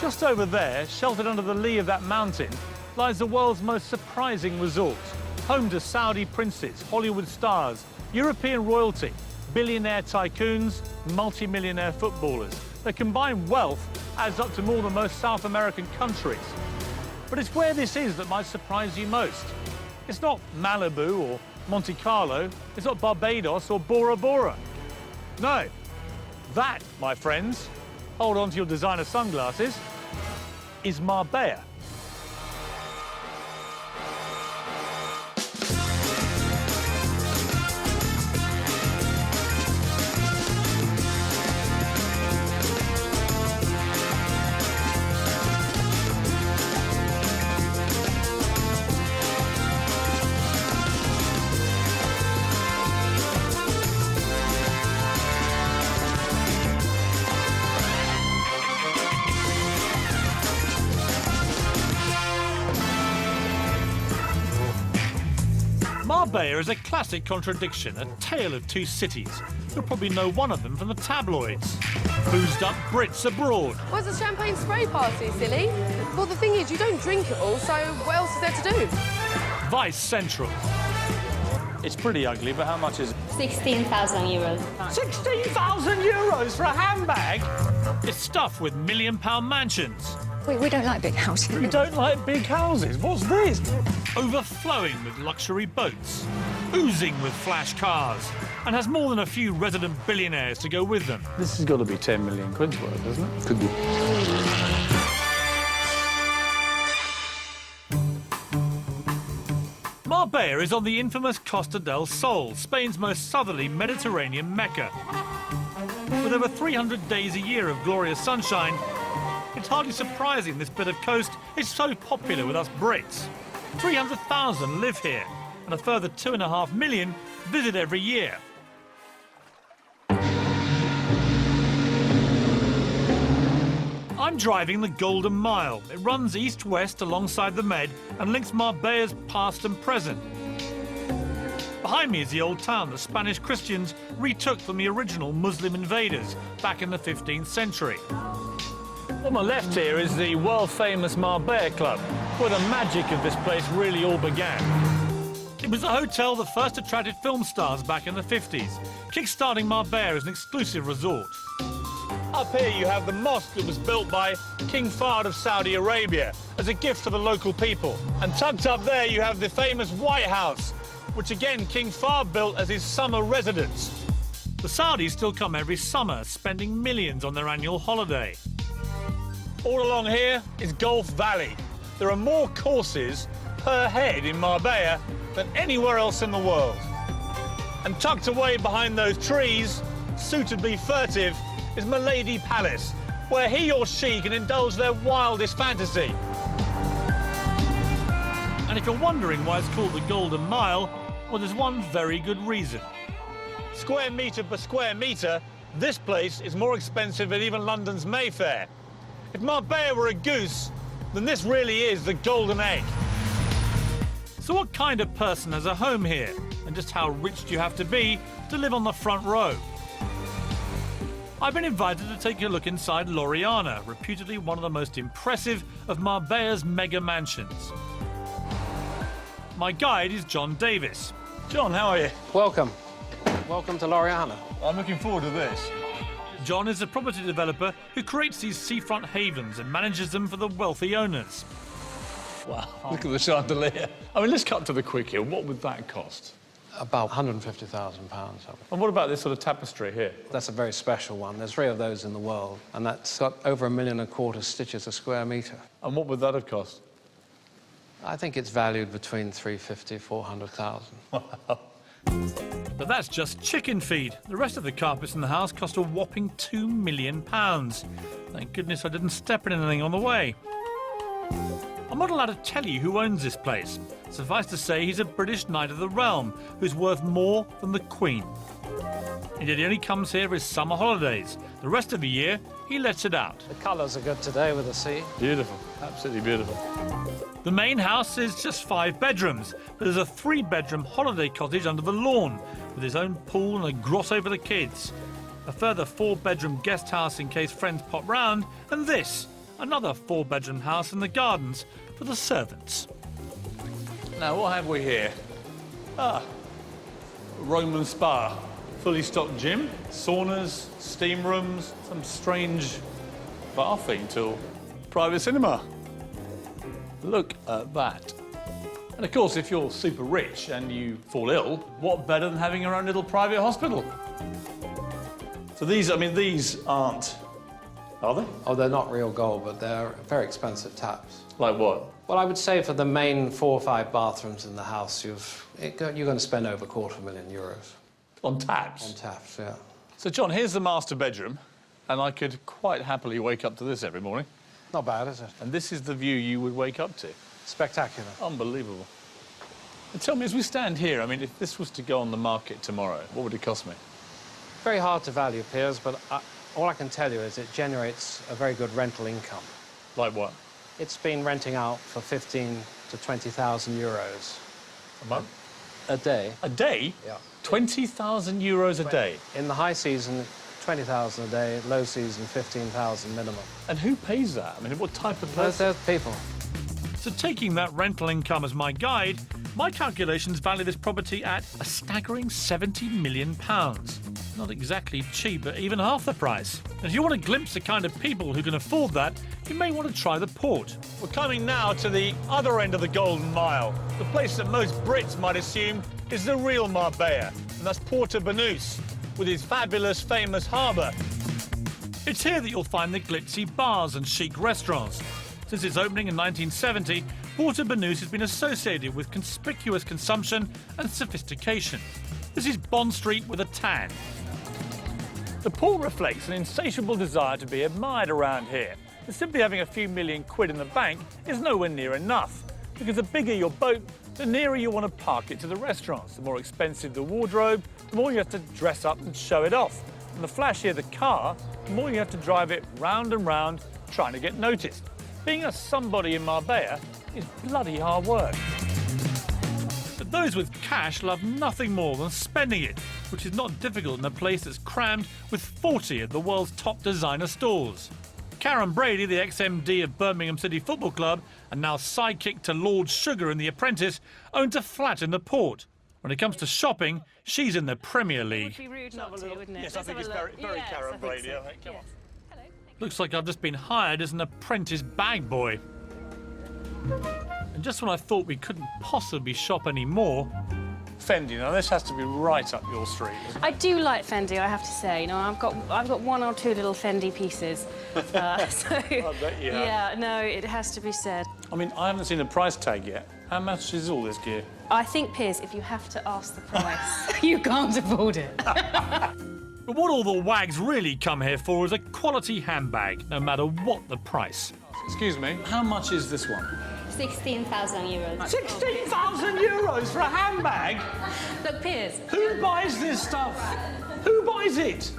Just over there, sheltered under the lee of that mountain, lies the world's most surprising resort, home to Saudi princes, Hollywood stars, European royalty, billionaire tycoons, multi-millionaire footballers. Their combined wealth adds up to more than most South American countries. But it's where this is that might surprise you most. It's not Malibu or Monte Carlo, it's not Barbados or Bora Bora. No, that, my friends, hold on to your designer sunglasses, is Marbella. Marbella is a classic contradiction, a tale of two cities. You'll probably know one of them from the tabloids. Boozed up Brits abroad. Where's the champagne spray party, silly? Well, the thing is, you don't drink it all, so what else is there to do? Vice Central. It's pretty ugly, but how much is it? 16,000 euros. 16,000 euros for a handbag? It's stuffed with million-pound mansions. We don't like big houses. You don't like big houses? What's this? Overflowing with luxury boats, oozing with flash cars, and has more than a few resident billionaires to go with them. This has got to be 10 million quid's worth, doesn't it? Could be. Marbella is on the infamous Costa del Sol, Spain's most southerly Mediterranean Mecca. With over 300 days a year of glorious sunshine, it's hardly surprising this bit of coast is so popular with us Brits. 300,000 live here, and a further 2.5 million visit every year. I'm driving the Golden Mile. It runs east-west alongside the Med and links Marbella's past and present. Behind me is the old town that Spanish Christians retook from the original Muslim invaders back in the 15th century. On my left here is the world-famous Marbella Club, where the magic of this place really all began. It was the hotel that first attracted film stars back in the 50s, kick-starting Marbella as an exclusive resort. Up here you have the mosque that was built by King Fahd of Saudi Arabia as a gift to the local people. And tucked up there you have the famous White House, which again King Fahd built as his summer residence. The Saudis still come every summer, spending millions on their annual holiday. All along here is Gulf Valley. There are more courses per head in Marbella than anywhere else in the world. And tucked away behind those trees, suitably furtive, is Milady Palace, where he or she can indulge their wildest fantasy. And if you're wondering why it's called the Golden Mile, well, there's one very good reason. Square metre per square metre, this place is more expensive than even London's Mayfair. If Marbella were a goose, then this really is the golden egg. So what kind of person has a home here? And just how rich do you have to be to live on the front row? I've been invited to take a look inside L'Oriana, reputedly one of the most impressive of Marbella's mega mansions. My guide is John Davis. John, how are you? Welcome. Welcome to L'Oriana. I'm looking forward to this. John is a property developer who creates these seafront havens and manages them for the wealthy owners. Wow, look at the chandelier. I mean, let's cut to the quick here. What would that cost? About £150,000. And what about this sort of tapestry here? That's a very special one. There's 3 of those in the world, and that's got over 1.25 million stitches a square metre. And what would that have cost? I think it's valued between 350,000 and 400,000. Wow. But that's just chicken feed. The rest of the carpets in the house cost a whopping £2 million. Thank goodness I didn't step in anything on the way. I'm not allowed to tell you who owns this place. Suffice to say he's a British Knight of the Realm who's worth more than the Queen. And yet he only comes here for his summer holidays. The rest of the year, he lets it out. The colours are good today with the sea. Beautiful, absolutely beautiful. The main house is just 5 bedrooms, but there's a 3-bedroom holiday cottage under the lawn with his own pool and a grotto for the kids. A further 4-bedroom guest house in case friends pop round, and this, another 4-bedroom house in the gardens for the servants. Now, what have we here? Roman spa. Fully stocked gym, saunas, steam rooms, some strange bathing tool. Private cinema. Look at that. And of course, if you're super rich and you fall ill, what better than having your own little private hospital? So these aren't, are they? Oh, they're not real gold, but they're very expensive taps. Like what? Well, I would say for the main 4 or 5 bathrooms in the house, you're going to spend over €250,000. On taps? On taps, yeah. So, John, here's the master bedroom, and I could quite happily wake up to this every morning. Not bad, is it? And this is the view you would wake up to. Spectacular. Unbelievable. And tell me, as we stand here, I mean, if this was to go on the market tomorrow, what would it cost me? Very hard to value, Piers, but all I can tell you is it generates a very good rental income. Like what? It's been renting out for 15,000 to 20,000 euros. A month? A day. A day? Yeah. 20,000 euros a day? In the high season, 20,000 a day, low season, 15,000 minimum. And who pays that? I mean, what type of person? There's people. So taking that rental income as my guide, my calculations value this property at a staggering £70 million. Not exactly cheap, but even half the price. And if you want a glimpse of the kind of people who can afford that, you may want to try the port. We're coming now to the other end of the Golden Mile, the place that most Brits might assume is the real Marbella, and that's Puerto Banus, with its fabulous, famous harbour. It's here that you'll find the glitzy bars and chic restaurants. Since its opening in 1970, Puerto Banus has been associated with conspicuous consumption and sophistication. This is Bond Street with a tan. The port reflects an insatiable desire to be admired around here. And simply having a few million quid in the bank is nowhere near enough, because the bigger your boat, the nearer you want to park it to the restaurants. The more expensive the wardrobe, the more you have to dress up and show it off. And the flashier the car, the more you have to drive it round and round, trying to get noticed. Being a somebody in Marbella is bloody hard work. But those with cash love nothing more than spending it, which is not difficult in a place that's crammed with 40 of the world's top designer stores. Karen Brady, the ex-MD of Birmingham City Football Club and now sidekick to Lord Sugar in The Apprentice, owns a flat in the port. When it comes to shopping, she's in the Premier League. It would be rude not to, wouldn't it? Yes, I think it's very Yes, Karen I think Brady. so. I think. Come on. Hello. Looks like I've just been hired as an apprentice bag boy. And just when I thought we couldn't possibly shop anymore, Fendi, now this has to be right up your street. I do like Fendi, I have to say. You know, I've got 1 or 2 little Fendi pieces. So I bet you have. yeah, no, it has to be said. I mean, I haven't seen a price tag yet. How much is all this gear? I think, Piers, if you have to ask the price, you can't afford it. but what all the wags really come here for is a quality handbag, no matter what the price. Excuse me, how much is this one? 16,000 euros. 16,000 euros for a handbag? Look, Piers. Who buys this stuff? Who buys it?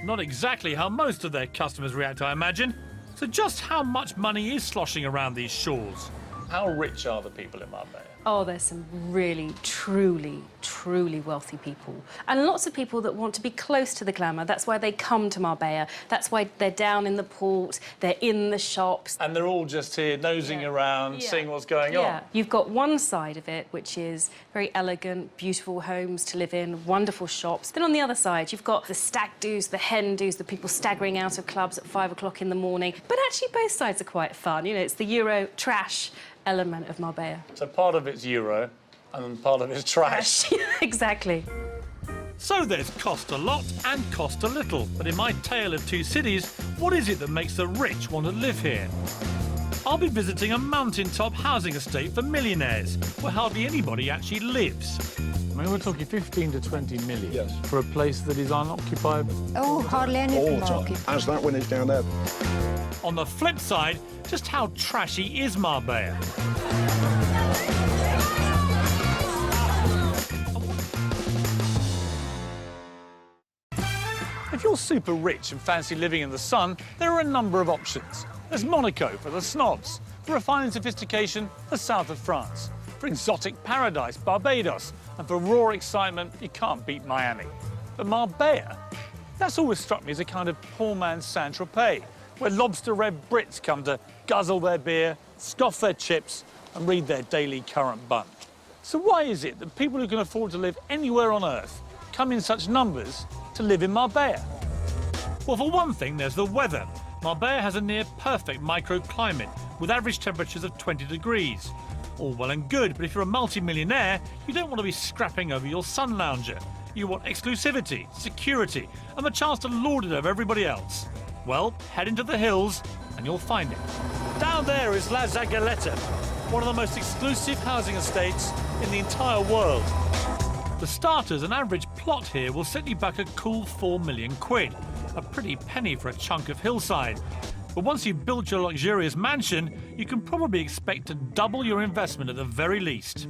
Not exactly how most of their customers react, I imagine. So just how much money is sloshing around these shores? How rich are the people in Marbella? Oh, there's some really, truly wealthy people. And lots of people that want to be close to the glamour. That's why they come to Marbella. That's why they're down in the port, they're in the shops. And they're all just here nosing around, seeing what's going on. You've got one side of it, which is very elegant, beautiful homes to live in, wonderful shops. Then on the other side, you've got the stag do's, the hen do's, the people staggering out of clubs at 5 o'clock in the morning. But actually, both sides are quite fun. You know, it's the Euro trash element of Marbella. So part of it's Euro and part of it's trash. Exactly. So there's cost a lot and cost a little. But in my tale of 2 cities, what is it that makes the rich want to live here? I'll be visiting a mountaintop housing estate for millionaires, where hardly anybody actually lives. I mean, we're talking 15 to 20 million for a place that is unoccupied. Oh, hardly anything All the time. As that when it's down there. On the flip side, just how trashy is Marbella? If you're super rich and fancy living in the sun, there are a number of options. There's Monaco for the snobs, for refined sophistication, the south of France, for exotic paradise, Barbados, and for raw excitement, you can't beat Miami. But Marbella, that's always struck me as a kind of poor man's Saint-Tropez. where lobster-red Brits come to guzzle their beer, scoff their chips and read their daily current bun. So why is it that people who can afford to live anywhere on Earth come in such numbers to live in Marbella? Well, for one thing, there's the weather. Marbella has a near-perfect microclimate with average temperatures of 20 degrees. All well and good, but if you're a multi-millionaire, you don't want to be scrapping over your sun lounger. You want exclusivity, security, and the chance to lord it over everybody else. Well, head into the hills and you'll find it. Down there is La Zagaleta, one of the most exclusive housing estates in the entire world. For starters, an average plot here will set you back a cool 4 million quid, a pretty penny for a chunk of hillside. But once you've built your luxurious mansion, you can probably expect to double your investment at the very least.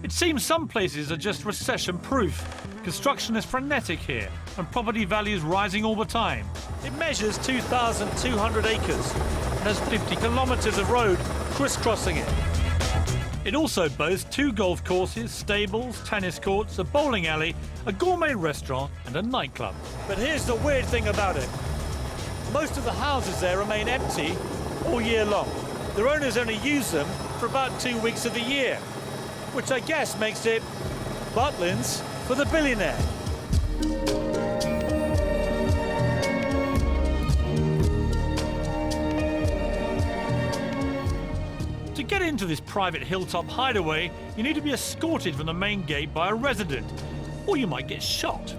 It seems some places are just recession-proof. Construction is frenetic here, and property values rising all the time. It measures 2,200 acres and has 50 kilometres of road crisscrossing it. It also boasts 2 golf courses, stables, tennis courts, a bowling alley, a gourmet restaurant and a nightclub. But here's the weird thing about it. Most of the houses there remain empty all year long. Their owners only use them for about 2 weeks of the year, which I guess makes it Butlins for the billionaire. To get into this private hilltop hideaway, you need to be escorted from the main gate by a resident, or you might get shot.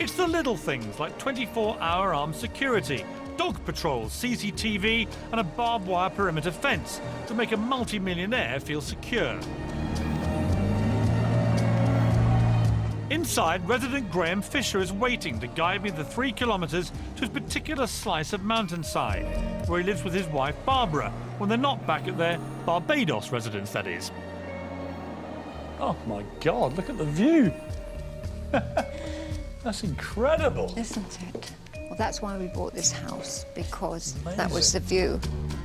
It's the little things like 24-hour armed security, dog patrols, CCTV and a barbed wire perimeter fence to make a multi-millionaire feel secure. Inside, resident Graham Fisher is waiting to guide me the 3 kilometres to his particular slice of mountainside, where he lives with his wife Barbara, when they're not back at their Barbados residence, that is. Oh my God, look at the view. That's incredible. Isn't it? Well, that's why we bought this house, because that was the view.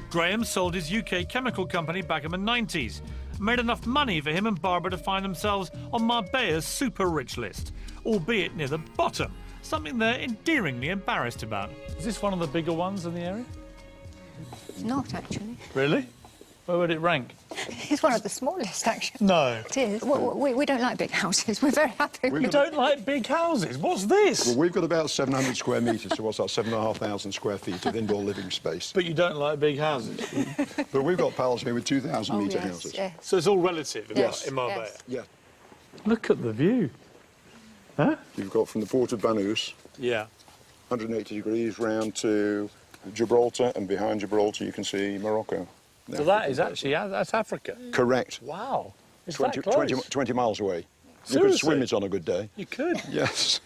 Graham sold his UK chemical company back in the 90s, made enough money for him and Barbara to find themselves on Marbella's super rich list, albeit near the bottom, something they're endearingly embarrassed about. Is this one of the bigger ones in the area? Not actually. Really? Where would it rank? It's one of the smallest, actually. No. It is. We don't like big houses. We're very happy. You don't like big houses? What's this? Well, we've got about 700 square metres, so what's that, 7,500 square feet of indoor living space. But you don't like big houses? But we've got pals here with 2,000 metre yes, houses. yes. So it's all relative in Marbella? Yes. Yeah. Look at the view. Huh? You've got from the Puerto Banus, Yeah. 180 degrees round to Gibraltar, and behind Gibraltar you can see Morocco. So that is actually, that's Africa? Correct. Wow. It's 20, that close. 20 miles away. You Seriously? could swim it on a good day. You could. Yes.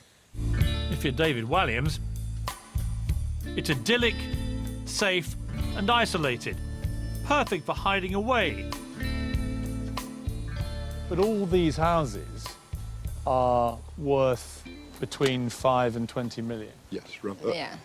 If you're David Walliams, it's idyllic, safe and isolated. Perfect for hiding away. But all these houses are worth between 5 and 20 million. Yes. Yeah.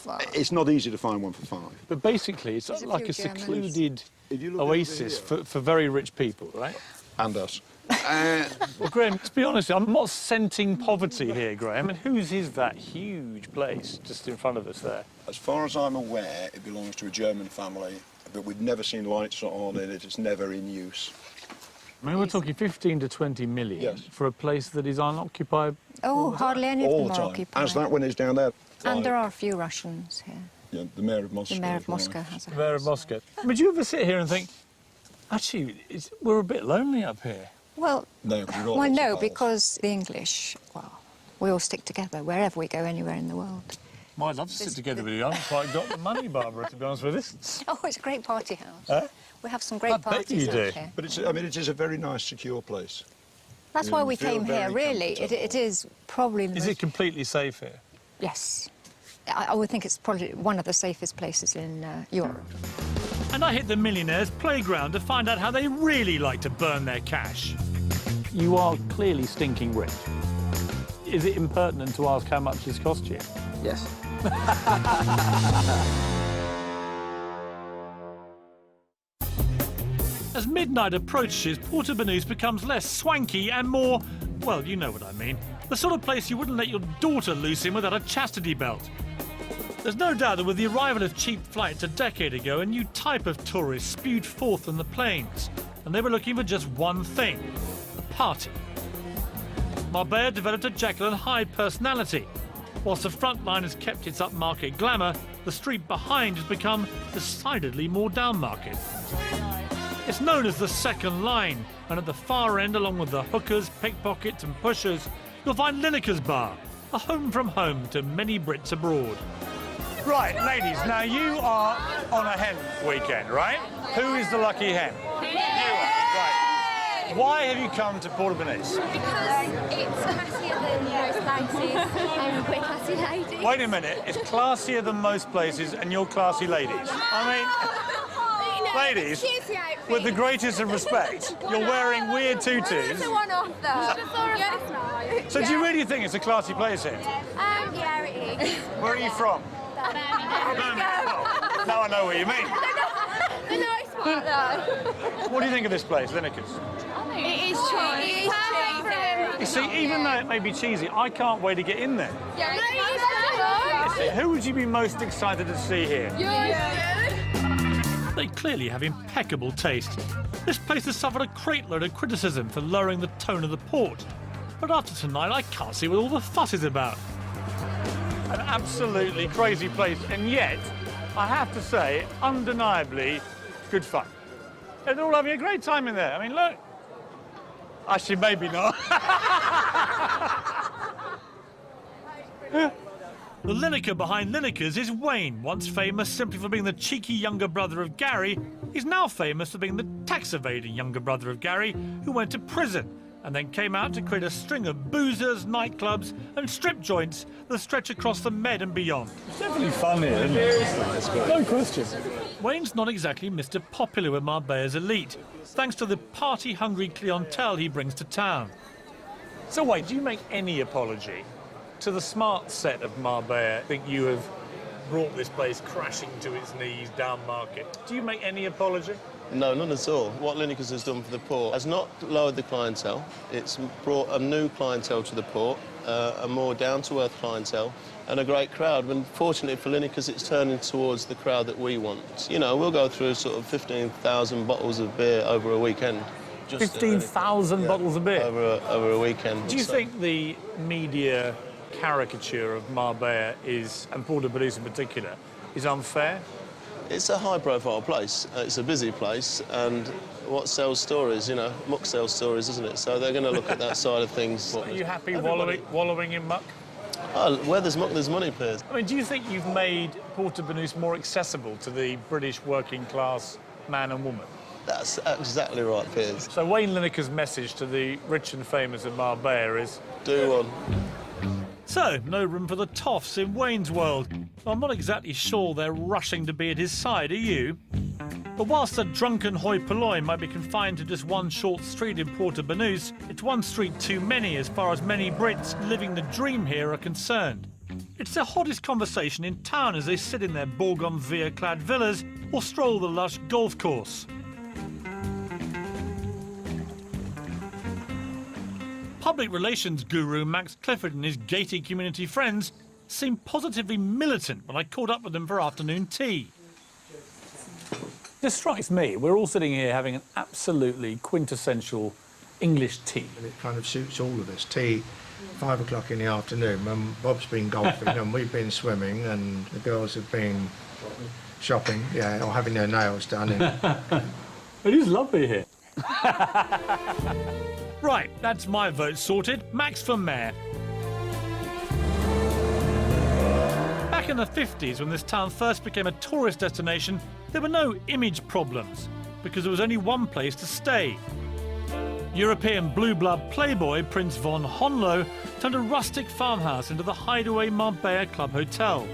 Well, It's not easy to find one for 5. But basically, it's There's a like few a Germans. secluded If you look over oasis here- for very rich people, right? And us. Well, Graham, to be honest, I'm not scenting poverty here, Graham. And whose is that huge place just in front of us there? As far as I'm aware, it belongs to a German family, but we've never seen lights on in it. It's never in use. I mean, we're talking 15 to 20 million Yes. for a place that is unoccupied. hardly any of All them the are time. occupied. As that one is down there. And there are a few Russians here. Yeah, the mayor of Moscow. The mayor as of well. Moscow has a house. Mayor of Moscow. Would you ever sit here and think, actually, we're a bit lonely up here? Well, No, we've got well, lots of no, pals. because the English, well, we all stick together wherever we go, anywhere in the world. Well, I'd love to sit together with you. I haven't quite got the money, Barbara, to be honest with us. Oh, it's a great party house. Huh? We have some great I bet parties you do. out here. But it's, I mean, it is a very nice, secure place. That's why we feel came here, very really. comfortable. It is probably the Is most... it completely safe here? Yes. I would think it's probably one of the safest places in Europe. And I hit the millionaire's playground to find out how they really like to burn their cash. You are clearly stinking rich. Is it impertinent to ask how much this cost you? Yes. As midnight approaches, Puerto Banus becomes less swanky and more, well, you know what I mean. The sort of place you wouldn't let your daughter loose in without a chastity belt. There's no doubt that with the arrival of cheap flights a decade ago, a new type of tourist spewed forth on the plains, and they were looking for just one thing: a party. Marbella developed a Jekyll and Hyde personality. Whilst the front line has kept its upmarket glamour, the street behind has become decidedly more downmarket. It's known as the second line, and at the far end, along with the hookers, pickpockets and pushers, you'll find Lineker's Bar, a home from home to many Brits abroad. Right, ladies, now you are on a hen weekend, right? Who is the lucky hen? You are, right. Why have you come to Puerto Banus? Because it's classier than most places and we're classy ladies. Wait a minute, it's classier than most places and you're classy ladies. Ladies, with the greatest of respect, you're wearing weird tutus. It's a one-off though. So do you really think it's a classy place here? Yeah, it is. Where are you from? Now I know what you mean. The nice part though. What do you think of this place, Lineker's? It is cheap. You see, even though it may be cheesy, I can't wait to get in there. Yeah, it is. Who would you be most excited to see here? They clearly have impeccable taste. This place has suffered a crate load of criticism for lowering the tone of the port. But after tonight, I can't see what all the fuss is about. An absolutely crazy place, and yet, I have to say, undeniably good fun. They're all having a great time in there. I mean, look. Actually, maybe not. The Lineker behind Lineker's is Wayne, once famous simply for being the cheeky younger brother of Gary. He's now famous for being the tax-evading younger brother of Gary, who went to prison and then came out to create a string of boozers, nightclubs and strip joints that stretch across the Med and beyond. It's definitely fun here, isn't it? No question. Wayne's not exactly Mr. Popular with Marbella's elite, thanks to the party-hungry clientele he brings to town. So wait, do you make any apology to the smart set of Marbella? I think you have brought this place crashing to its knees down market. Do you make any apology? No, none at all. What Lineker's has done for the port has not lowered the clientele. It's brought a new clientele to the port, a more down-to-earth clientele, and a great crowd. And fortunately for Lineker's, it's turning towards the crowd that we want. You know, we'll go through sort of 15,000 bottles of beer over a weekend. 15,000 bottles of beer? Over a weekend. Do you think the media caricature of Marbella is, and Puerto Banus in particular, is unfair? It's a high-profile place. It's a busy place, and what sells stories, you know, muck sells stories, isn't it? So they're going to look at that side of things. Are you happy wallowing in muck? Oh, where there's muck, there's money, Piers. I mean, do you think you've made Puerto Banus more accessible to the British working-class man and woman? That's exactly right, Piers. So Wayne Lineker's message to the rich and famous of Marbella is... Do one. So, no room for the toffs in Wayne's world. I'm not exactly sure they're rushing to be at his side, are you? But whilst the drunken hoi polloi might be confined to just one short street in Puerto Banus, it's one street too many as far as many Brits living the dream here are concerned. It's the hottest conversation in town as they sit in their bougainvillea-clad villas or stroll the lush golf course. Public relations guru Max Clifford and his gated community friends seemed positively militant when I caught up with them for afternoon tea. This strikes me, we're all sitting here having an absolutely quintessential English tea. And it kind of suits all of us. Tea, 5 o'clock in the afternoon, when Bob's been golfing and we've been swimming and the girls have been shopping, yeah, or having their nails done. It is lovely here. Right, that's my vote sorted. Max for mayor. Back in the 50s, when this town first became a tourist destination, there were no image problems, because there was only one place to stay. European blue blood playboy Prince von Honlo turned a rustic farmhouse into the hideaway Marbella Club Hotel,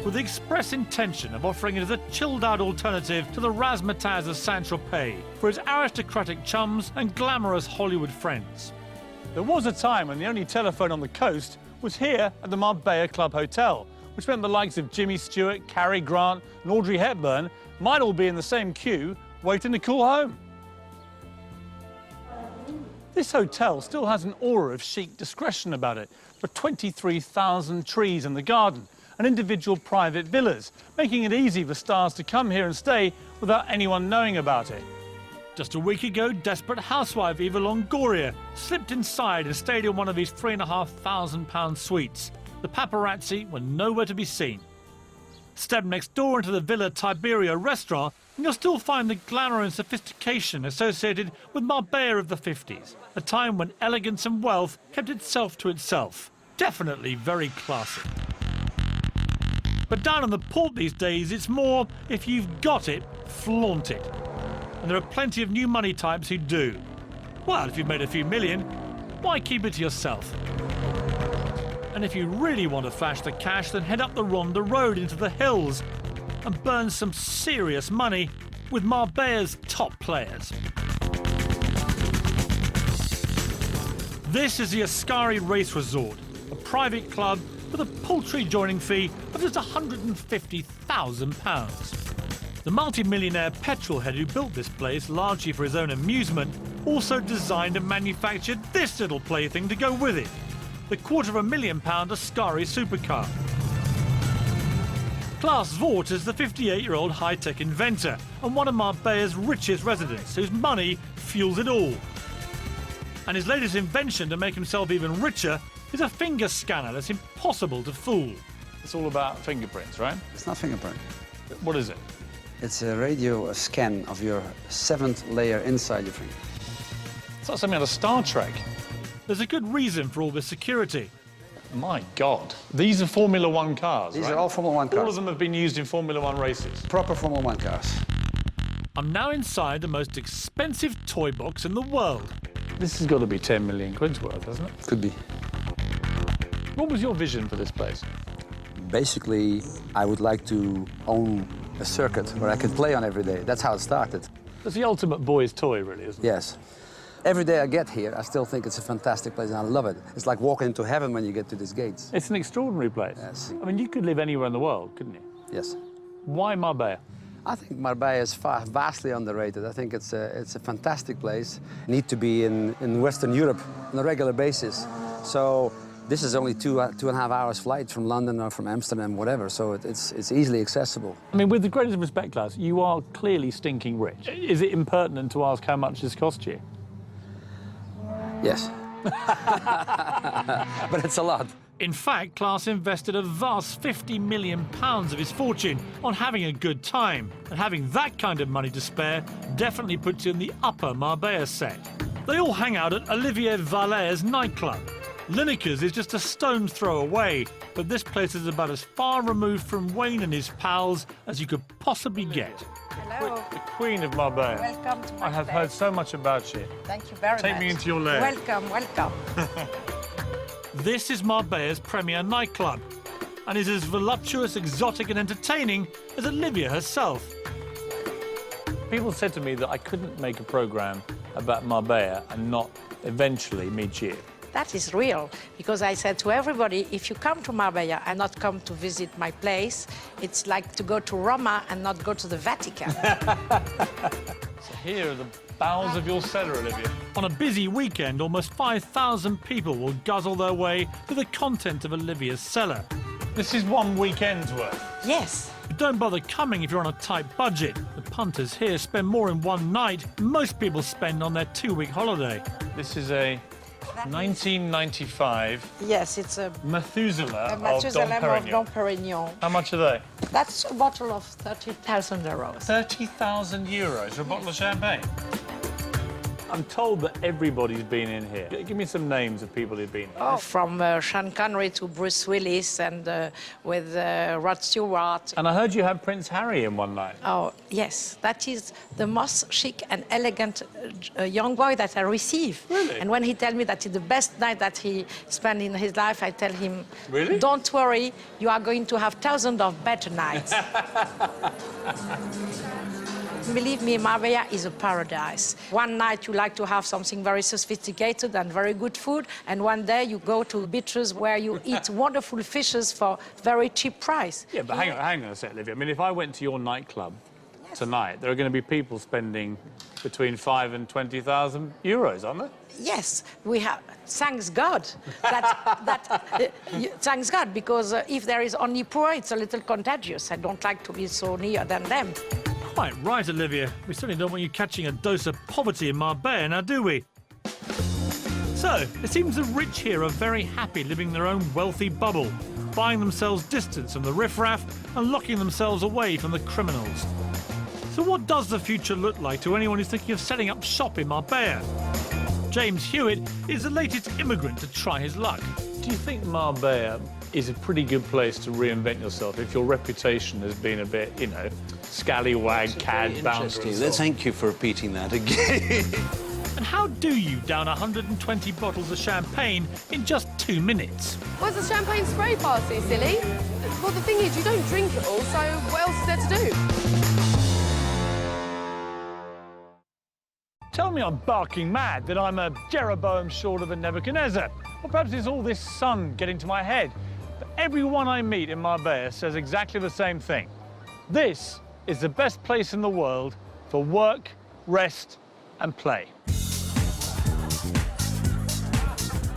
with the express intention of offering it as a chilled-out alternative to the razzmatazz of Saint-Tropez for its aristocratic chums and glamorous Hollywood friends. There was a time when the only telephone on the coast was here at the Marbella Club Hotel, which meant the likes of Jimmy Stewart, Cary Grant and Audrey Hepburn might all be in the same queue waiting to call home. This hotel still has an aura of chic discretion about it, with 23,000 trees in the garden, and individual private villas, making it easy for stars to come here and stay without anyone knowing about it. Just a week ago, desperate housewife Eva Longoria slipped inside and stayed in one of these £3,500 suites. The paparazzi were nowhere to be seen. Step next door into the Villa Tiberia restaurant and you'll still find the glamour and sophistication associated with Marbella of the 50s, a time when elegance and wealth kept itself to itself. Definitely very classy. But down on the port these days, it's more, if you've got it, flaunt it. And there are plenty of new money types who do. Well, if you've made a few million, why keep it to yourself? And if you really want to flash the cash, then head up the Ronda Road into the hills and burn some serious money with Marbella's top players. This is the Ascari Race Resort, a private club with a paltry joining fee of just £150,000. The multi-millionaire petrolhead who built this place largely for his own amusement also designed and manufactured this little plaything to go with it, the £250,000 Ascari supercar. Klaas Voort is the 58-year-old high-tech inventor and one of Marbella's richest residents, whose money fuels it all. And his latest invention to make himself even richer is a finger scanner that's impossible to fool. It's all about fingerprints, right? It's not fingerprint. What is it? It's a radio scan of your 7th layer inside your finger. It's like something out of Star Trek. There's a good reason for all this security. My God. These are Formula One cars, These right? are all Formula One cars. All of them have been used in Formula One races. Proper Formula One cars. I'm now inside the most expensive toy box in the world. This has got to be 10 million quid's worth, hasn't it? Could be. What was your vision for this place? Basically, I would like to own a circuit where I could play on every day. That's how it started. It's the ultimate boy's toy, really, isn't it? Yes. Every day I get here, I still think it's a fantastic place and I love it. It's like walking into heaven when you get to these gates. It's an extraordinary place. Yes. I mean, you could live anywhere in the world, couldn't you? Yes. Why Marbella? I think Marbella is vastly underrated. I think it's a fantastic place. You need to be in Western Europe on a regular basis. So this is only two and a half hours flight from London or from Amsterdam, whatever. So it's easily accessible. I mean, with the greatest respect, Klaas, you are clearly stinking rich. Is it impertinent to ask how much this cost you? Yes. But it's a lot. In fact, Klaas invested a vast £50 million of his fortune on having a good time. And having that kind of money to spare definitely puts you in the upper Marbella set. They all hang out at Olivier Vallet's nightclub. Lineker's is just a stone's throw away, but this place is about as far removed from Wayne and his pals as you could possibly get. Hello. The Queen of Marbella. Welcome to my I have heard so much about you. Thank you very much. Take me into your lair. Welcome, welcome. This is Marbella's premier nightclub, and is as voluptuous, exotic and entertaining as Olivia herself. People said to me that I couldn't make a programme about Marbella and not eventually meet you. That is real, because I said to everybody, if you come to Marbella and not come to visit my place, it's like to go to Roma and not go to the Vatican. So here are the bowels of your cellar, Olivia. On a busy weekend, almost 5,000 people will guzzle their way through the content of Olivia's cellar. This is one weekend's worth. Yes. But don't bother coming if you're on a tight budget. The punters here spend more in one night than most people spend on their 2-week holiday. This is a 1995 Yes, it's a Methuselah of Methuselah Dom of Perignon. Dom Perignon. How much are they? That's a bottle of 30,000 euros. 30,000 euros for a bottle of champagne? I'm told that everybody's been in here. Give me some names of people who've been here. Oh, from Sean Connery to Bruce Willis and with Rod Stewart. And I heard you had Prince Harry in one night. Oh, yes. That is the most chic and elegant young boy that I receive. Really? And when he tells me that it's the best night that he spent in his life, I tell him, really? Don't worry, you are going to have thousands of better nights. Believe me, Marbella is a paradise. One night you like to have something very sophisticated and very good food, and one day you go to beaches where you eat wonderful fishes for very cheap price. Yeah, but hang on a sec, Olivia. I mean, if I went to your nightclub, tonight, there are going to be people spending between 5,000 and 20,000 euros, aren't there? Yes, we have. Thanks God. Thanks God, because if there is only poor, it's a little contagious. I don't like to be so near than them. Quite right, Olivia. We certainly don't want you catching a dose of poverty in Marbella, now do we? So, it seems the rich here are very happy living their own wealthy bubble, buying themselves distance from the riffraff and locking themselves away from the criminals. So what does the future look like to anyone who's thinking of setting up shop in Marbella? James Hewitt is the latest immigrant to try his luck. Do you think Marbella is a pretty good place to reinvent yourself if your reputation has been a bit, you know, scallywag, cad, bounder? Thank you for repeating that again. And how do you down 120 bottles of champagne in just 2 minutes? Where's the champagne spray party, silly? Well, the thing is, you don't drink it all, so what else is there to do? Tell me I'm barking mad, that I'm a Jeroboam short of a Nebuchadnezzar. Or perhaps it's all this sun getting to my head. But everyone I meet in Marbella says exactly the same thing. This is the best place in the world for work, rest and play.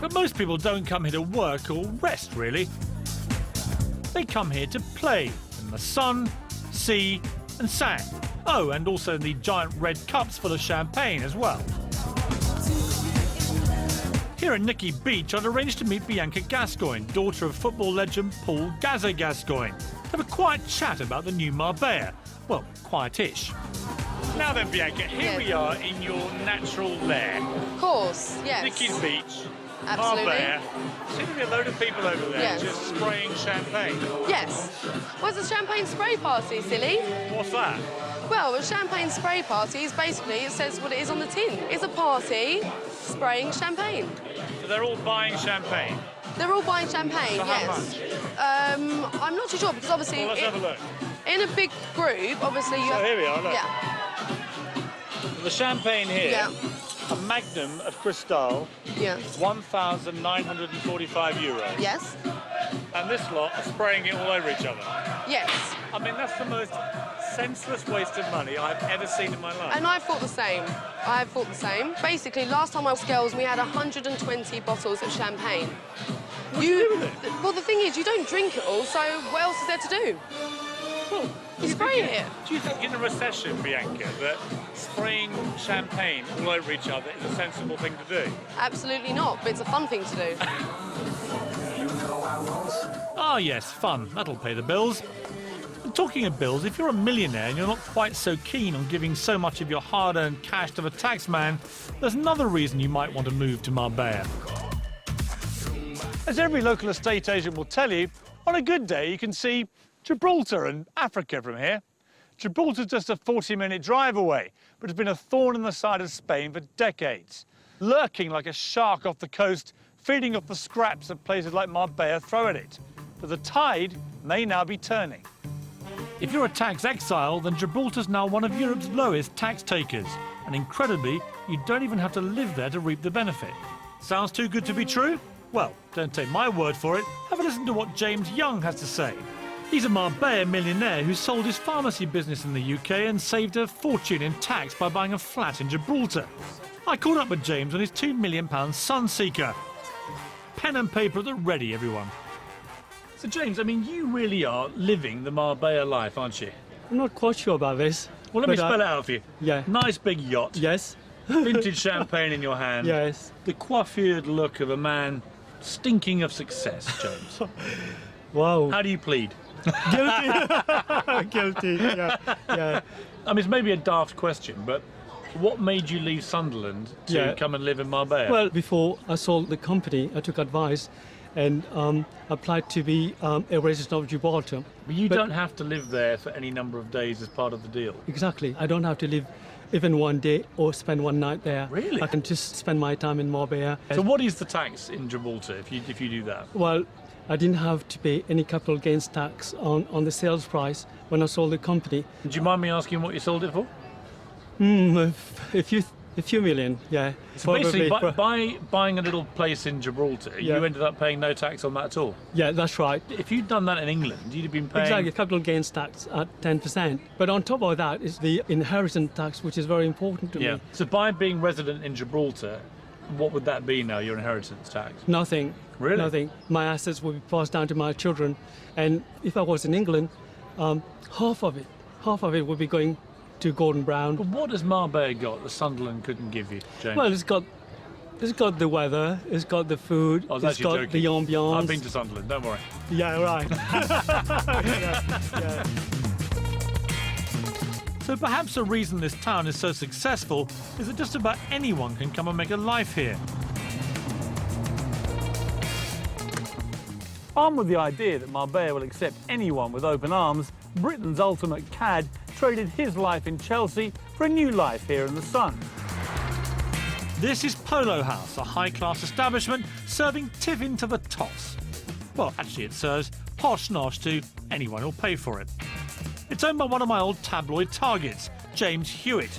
But most people don't come here to work or rest, really. They come here to play in the sun, sea and sand. Oh, and also in the giant red cups full of champagne as well. Here at Nicky Beach, I'd arranged to meet Bianca Gascoigne, daughter of football legend Paul Gazza Gascoigne. Have a quiet chat about the new Marbella. Well, quiet-ish. Now then, Bianca, here we are in your natural lair. Of course, yes. Nicky's Beach, Absolutely. Marbella. Seems to be a load of people over there just spraying champagne. Yes. Where's the champagne spray party, silly? What's that? Well, a champagne spray party is basically, it says what it is on the tin. It's a party spraying champagne. So they're all buying champagne? They're all buying champagne, So how yes. I'm not too sure, because obviously... Well, let's have a look. In a big group, obviously you So have... here we are, look. Yeah. The champagne here, Yeah. a Magnum of Cristal, Yeah. 1,945 euros. Yes. And this lot are spraying it all over each other. Yes. I mean, that's the most senseless waste of money I've ever seen in my life. And I thought the same. I thought the same. Basically, last time I was girls, we had 120 bottles of champagne. What do you do with it? Well, the thing is, you don't drink it all, so what else is there to do? Well, you spray it. Do you think in a recession, Bianca, that spraying champagne all over each other is a sensible thing to do? Absolutely not, but it's a fun thing to do. Ah, yes, fun. That'll pay the bills. And talking of bills, if you're a millionaire and you're not quite so keen on giving so much of your hard-earned cash to the taxman, there's another reason you might want to move to Marbella. As every local estate agent will tell you, on a good day you can see Gibraltar and Africa from here. Gibraltar's just a 40-minute drive away, but it's been a thorn in the side of Spain for decades, lurking like a shark off the coast, feeding off the scraps that places like Marbella throw at it. But the tide may now be turning. If you're a tax exile, then Gibraltar's now one of Europe's lowest tax takers, and incredibly, you don't even have to live there to reap the benefit. Sounds too good to be true? Well, don't take my word for it. Have a listen to what James Young has to say. He's a Marbella millionaire who sold his pharmacy business in the UK and saved a fortune in tax by buying a flat in Gibraltar. I caught up with James on his £2 million Sunseeker. Pen and paper at the ready, everyone. So, James, I mean, you really are living the Marbella life, aren't you? I'm not quite sure about this. Well, let me spell it out for you. Yeah. Nice big yacht. Yes. Vintage champagne in your hand. Yes. The coiffured look of a man stinking of success, James. Wow. How do you plead? Guilty. Guilty, yeah. Yeah. I mean, it's maybe a daft question, but what made you leave Sunderland to come and live in Marbella? Well, before I sold the company, I took advice and applied to be a resident of Gibraltar. But you don't have to live there for any number of days as part of the deal. Exactly. I don't have to live even one day or spend one night there. Really? I can just spend my time in Marbella. So what is the tax in Gibraltar if you do that? Well, I didn't have to pay any capital gains tax on the sales price when I sold the company. Do you mind me asking what you sold it for? If A few million, yeah. So basically, Probably by buying a little place in Gibraltar, Yeah. you ended up paying no tax on that at all? Yeah, that's right. If you'd done that in England, you'd have been paying... Exactly, capital gains tax at 10%. But on top of that is the inheritance tax, which is very important to me. So by being resident in Gibraltar, what would that be now, your inheritance tax? Nothing. Really? Nothing. My assets will be passed down to my children. And if I was in England, half of it would be going to Gordon Brown. But what has Marbella got that Sunderland couldn't give you, James? Well, it's got the weather, it's got the food, I was it's actually got the joking. ambiance. I've been to Sunderland, don't worry. Yeah, right. yeah. So perhaps the reason this town is so successful is that just about anyone can come and make a life here. Armed with the idea that Marbella will accept anyone with open arms, Britain's ultimate cad traded his life in Chelsea for a new life here in the sun. This is Polo House, a high-class establishment serving tiffin to the toss. Well, actually it serves posh nosh to anyone who'll pay for it. It's owned by one of my old tabloid targets, James Hewitt.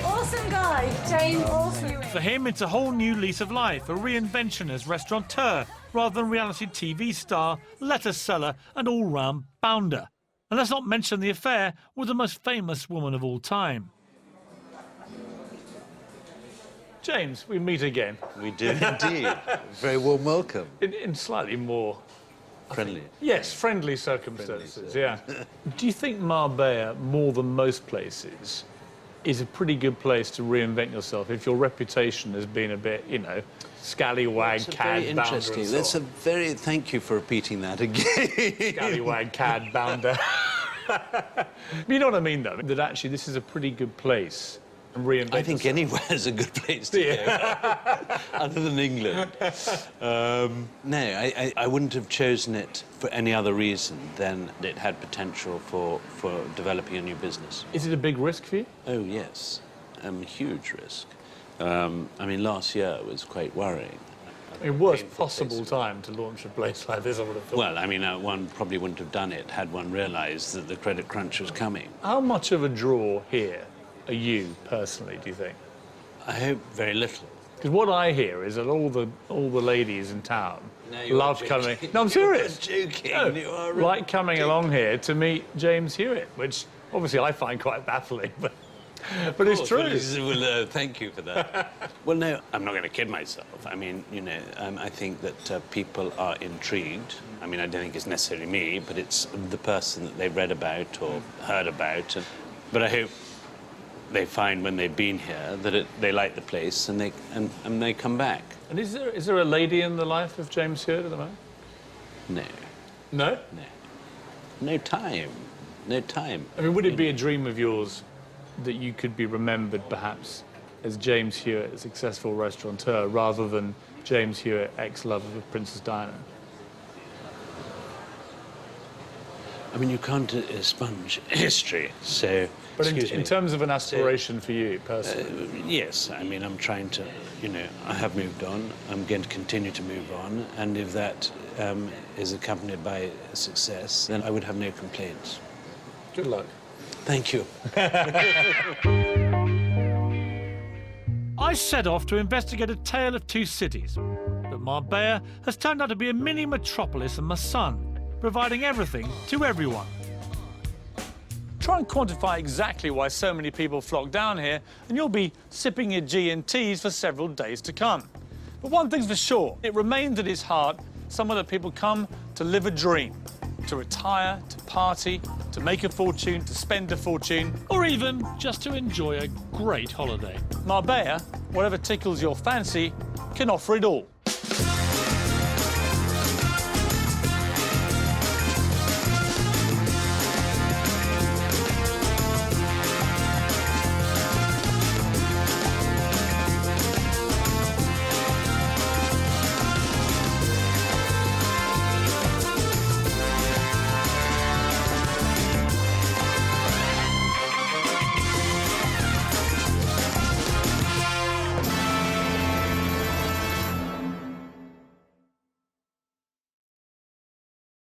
Awesome guy, James. Awesome. For him, it's a whole new lease of life, a reinvention as restaurateur rather than reality TV star, lettuce seller and all-round bounder. And let's not mention the affair with the most famous woman of all time. James, we meet again. We do indeed. Very warm welcome. In slightly more... Friendly. Yes, friendly circumstances, yeah. Do you think Marbella, more than most places, is a pretty good place to reinvent yourself if your reputation has been a bit, you know, scallywag, That's cad, very bounder interesting. and so That's on? a very... Thank you for repeating that again. Scallywag, cad, bounder. You know what I mean, though? That actually this is a pretty good place to reinvent I think yourself. anywhere is a good place to go, other than England. No, I wouldn't have chosen it for any other reason than it had potential for developing a new business. Is it a big risk for you? Oh, yes. A huge risk. I mean, last year was quite worrying. I mean, worst possible time to launch a place like this, I would have thought. Well, I mean, one probably wouldn't have done it had one realised that the credit crunch was coming. How much of a draw here are you, personally, do you think? I hope very little. Because what I hear is that all the ladies in town No, you love are coming... joking. No, I'm serious. You are joking. No, You are like coming along here to meet James Hewitt, which obviously I find quite baffling, but it's true. Well, thank you for that. Well, no, I'm not going to kid myself. I mean, you know, I think that people are intrigued. I mean, I don't think it's necessarily me, but it's the person that they've read about or heard about. But I hope they find when they've been here that they like the place and they come back. And is there a lady in the life of James Hewitt at the moment? No. No? No. No time. No time. I mean, would it be a dream of yours that you could be remembered, perhaps, as James Hewitt, a successful restaurateur, rather than James Hewitt, ex-lover of Princess Diana? I mean, you can't expunge history, so... But in terms of an aspiration for you, personally? Yes, I mean, I'm trying to, you know, I have moved on. I'm going to continue to move on. And if that is accompanied by success, then I would have no complaints. Good luck. Thank you. I set off to investigate a tale of two cities, but Marbella has turned out to be a mini metropolis in the sun, providing everything to everyone. Try and quantify exactly why so many people flock down here, and you'll be sipping your G&Ts for several days to come. But one thing's for sure, it remains at its heart somewhere that people come to live a dream, to retire, to party, to make a fortune, to spend a fortune, or even just to enjoy a great holiday. Marbella, whatever tickles your fancy, can offer it all.